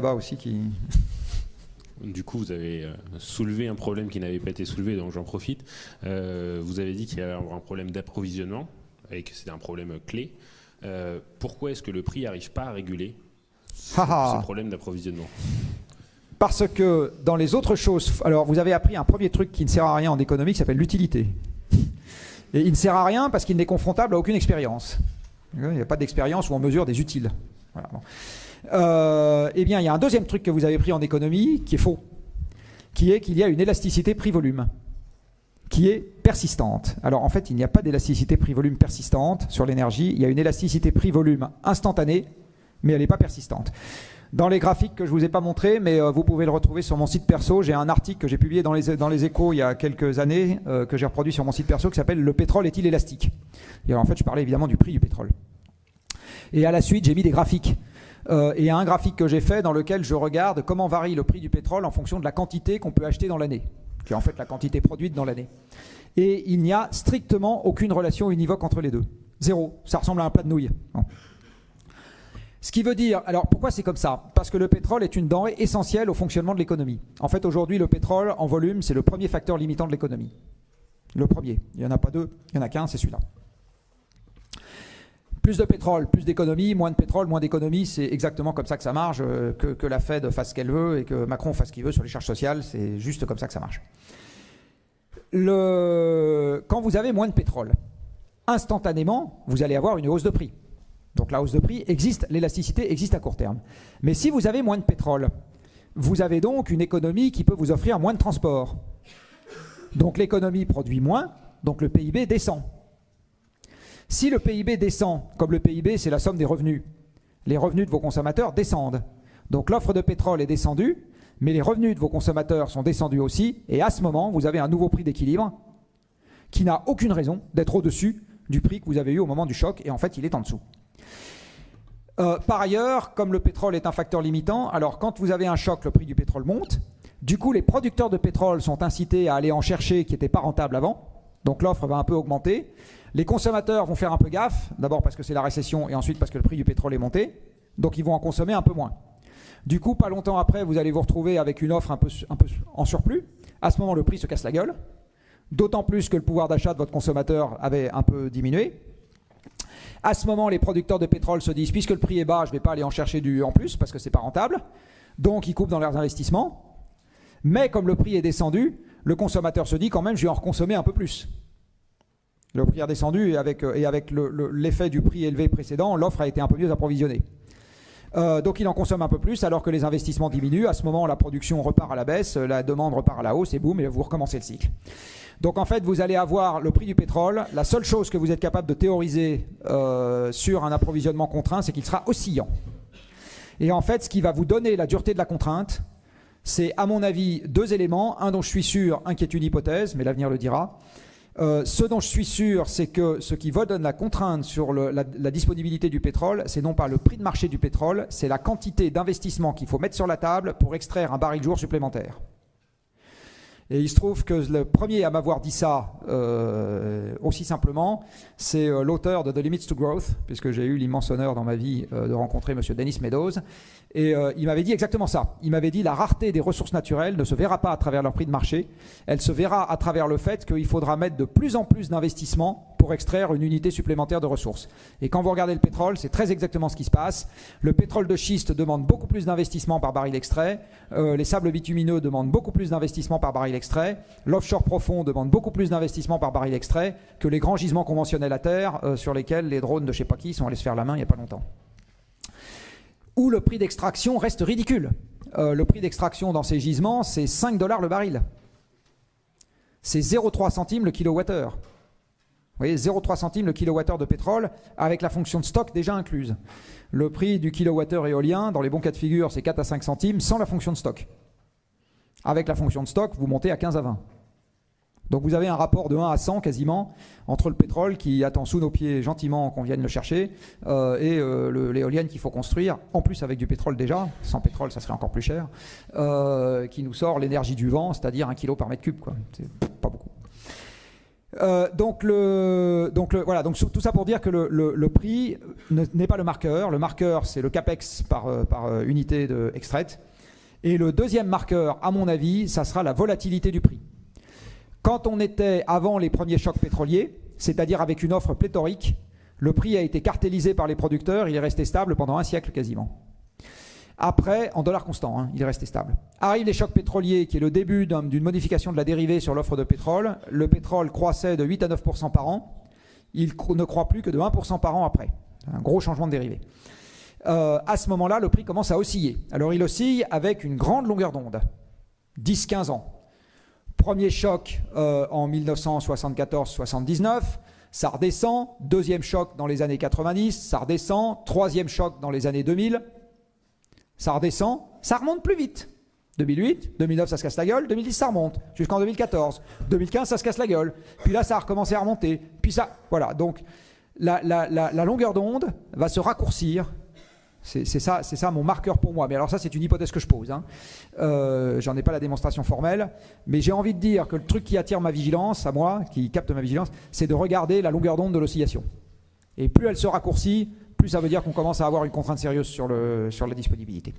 là-bas aussi qui... Du coup, vous avez soulevé un problème qui n'avait pas été soulevé, donc j'en profite. Vous avez dit qu'il y avait un problème d'approvisionnement, et que c'était un problème clé. Pourquoi est-ce que le prix n'arrive pas à réguler ce problème d'approvisionnement? Parce que dans les autres choses... Alors, vous avez appris un premier truc qui ne sert à rien en économie, qui s'appelle l'utilité. Et il ne sert à rien parce qu'il n'est confrontable à aucune expérience. Il n'y a pas d'expérience où on mesure des utiles. Voilà, bon. Eh bien, il y a un deuxième truc que vous avez pris en économie qui est faux, qui est qu'il y a une élasticité prix-volume qui est persistante. Alors, en fait, il n'y a pas d'élasticité prix-volume persistante sur l'énergie. Il y a une élasticité prix-volume instantanée, mais elle n'est pas persistante. Dans les graphiques que je ne vous ai pas montrés, mais vous pouvez le retrouver sur mon site perso, j'ai un article que j'ai publié dans les Échos il y a quelques années, que j'ai reproduit sur mon site perso, qui s'appelle « Le pétrole est-il élastique ?» Et alors, en fait, je parlais évidemment du prix du pétrole. Et à la suite, j'ai mis des graphiques. Et il y a un graphique que j'ai fait dans lequel je regarde comment varie le prix du pétrole en fonction de la quantité qu'on peut acheter dans l'année, qui est en fait la quantité produite dans l'année. Et il n'y a strictement aucune relation univoque entre les deux. Zéro. Ça ressemble à un plat de nouilles. Bon. Ce qui veut dire... Alors pourquoi c'est comme ça? Parce que le pétrole est une denrée essentielle au fonctionnement de l'économie. En fait, aujourd'hui, le pétrole, en volume, c'est le premier facteur limitant de l'économie. Le premier. Il n'y en a pas deux, il n'y en a qu'un, c'est celui-là. Plus de pétrole, plus d'économie, moins de pétrole, moins d'économie, c'est exactement comme ça que ça marche, que la Fed fasse ce qu'elle veut et que Macron fasse ce qu'il veut sur les charges sociales, c'est juste comme ça que ça marche. Quand vous avez moins de pétrole, instantanément, vous allez avoir une hausse de prix. Donc la hausse de prix existe, l'élasticité existe à court terme. Mais si vous avez moins de pétrole, vous avez donc une économie qui peut vous offrir moins de transport. Donc l'économie produit moins, donc le PIB descend. Si le PIB descend, comme le PIB c'est la somme des revenus, les revenus de vos consommateurs descendent. Donc l'offre de pétrole est descendue, mais les revenus de vos consommateurs sont descendus aussi, et à ce moment, vous avez un nouveau prix d'équilibre qui n'a aucune raison d'être au-dessus du prix que vous avez eu au moment du choc, et en fait il est en dessous. Par ailleurs, comme le pétrole est un facteur limitant, alors quand vous avez un choc, le prix du pétrole monte, du coup les producteurs de pétrole sont incités à aller en chercher qui n'étaient pas rentables avant, donc l'offre va un peu augmenter. Les consommateurs vont faire un peu gaffe, d'abord parce que c'est la récession et ensuite parce que le prix du pétrole est monté, donc ils vont en consommer un peu moins. Du coup, pas longtemps après, vous allez vous retrouver avec une offre un peu en surplus. À ce moment, le prix se casse la gueule, d'autant plus que le pouvoir d'achat de votre consommateur avait un peu diminué. À ce moment, les producteurs de pétrole se disent, puisque le prix est bas, je ne vais pas aller en chercher du en plus parce que ce n'est pas rentable, donc ils coupent dans leurs investissements. Mais comme le prix est descendu, le consommateur se dit quand même, je vais en reconsommer un peu plus. Le prix est redescendu et avec l'effet du prix élevé précédent, l'offre a été un peu mieux approvisionnée. Donc il en consomme un peu plus alors que les investissements diminuent. À ce moment, la production repart à la baisse, la demande repart à la hausse et boum, et vous recommencez le cycle. Donc en fait, vous allez avoir le prix du pétrole. La seule chose que vous êtes capable de théoriser sur un approvisionnement contraint, c'est qu'il sera oscillant. Et en fait, ce qui va vous donner la dureté de la contrainte, c'est à mon avis deux éléments. Un dont je suis sûr, un qui est une hypothèse, mais l'avenir le dira. Ce dont je suis sûr, c'est que ce qui va donner la contrainte sur la disponibilité du pétrole, c'est non pas le prix de marché du pétrole, c'est la quantité d'investissement qu'il faut mettre sur la table pour extraire un baril jour supplémentaire. Et il se trouve que le premier à m'avoir dit ça aussi simplement, c'est l'auteur de The Limits to Growth, puisque j'ai eu l'immense honneur dans ma vie de rencontrer M. Dennis Meadows. Et il m'avait dit exactement ça. Il m'avait dit la rareté des ressources naturelles ne se verra pas à travers leur prix de marché, elle se verra à travers le fait qu'il faudra mettre de plus en plus d'investissements pour extraire une unité supplémentaire de ressources. Et quand vous regardez le pétrole, c'est très exactement ce qui se passe. Le pétrole de schiste demande beaucoup plus d'investissement par baril extrait, les sables bitumineux demandent beaucoup plus d'investissement par baril extrait, l'offshore profond demande beaucoup plus d'investissement par baril extrait que les grands gisements conventionnels à terre sur lesquels les drones de je sais pas qui sont allés se faire la main il n'y a pas longtemps. Où le prix d'extraction reste ridicule. Le prix d'extraction dans ces gisements, c'est 5 $ le baril. C'est 0,3 centimes le kilowattheure. Vous voyez, 0,3 centimes le kilowattheure de pétrole avec la fonction de stock déjà incluse. Le prix du kilowattheure éolien, dans les bons cas de figure, c'est 4 à 5 centimes sans la fonction de stock. Avec la fonction de stock, vous montez à 15 à 20. Donc vous avez un rapport de 1 à 100 quasiment entre le pétrole qui attend sous nos pieds gentiment qu'on vienne le chercher et l'éolienne qu'il faut construire, en plus avec du pétrole déjà, sans pétrole ça serait encore plus cher, qui nous sort l'énergie du vent, c'est-à-dire 1 kg par mètre cube, quoi. C'est pas beaucoup. Voilà, donc tout ça pour dire que le prix n'est pas le marqueur. Le marqueur, c'est le capex par unité extraite. Et le deuxième marqueur, à mon avis, ça sera la volatilité du prix. Quand on était avant les premiers chocs pétroliers, c'est-à-dire avec une offre pléthorique, le prix a été cartélisé par les producteurs, il est resté stable pendant un siècle quasiment. Après, en dollars constants, hein, il est resté stable. Arrivent les chocs pétroliers, qui est le début d'une modification de la dérivée sur l'offre de pétrole. Le pétrole croissait de 8 à 9% par an. Il ne croît plus que de 1% par an après. Un gros changement de dérivée. À ce moment-là, le prix commence à osciller. Alors il oscille avec une grande longueur d'onde, 10-15 ans. Premier choc en 1974-79, ça redescend. Deuxième choc dans les années 90, ça redescend. Troisième choc dans les années 2000, ça redescend. Ça remonte plus vite. 2008, 2009, ça se casse la gueule. 2010, ça remonte. Jusqu'en 2014. 2015, ça se casse la gueule. Puis là, ça a recommencé à remonter. Puis ça, voilà. Donc la longueur d'onde va se raccourcir. C'est ça mon marqueur pour moi. Mais alors ça, c'est une hypothèse que je pose. Hein. J'en ai pas la démonstration formelle. Mais j'ai envie de dire que le truc qui attire ma vigilance, à moi, qui capte ma vigilance, c'est de regarder la longueur d'onde de l'oscillation. Et plus elle se raccourcit, plus ça veut dire qu'on commence à avoir une contrainte sérieuse sur la disponibilité.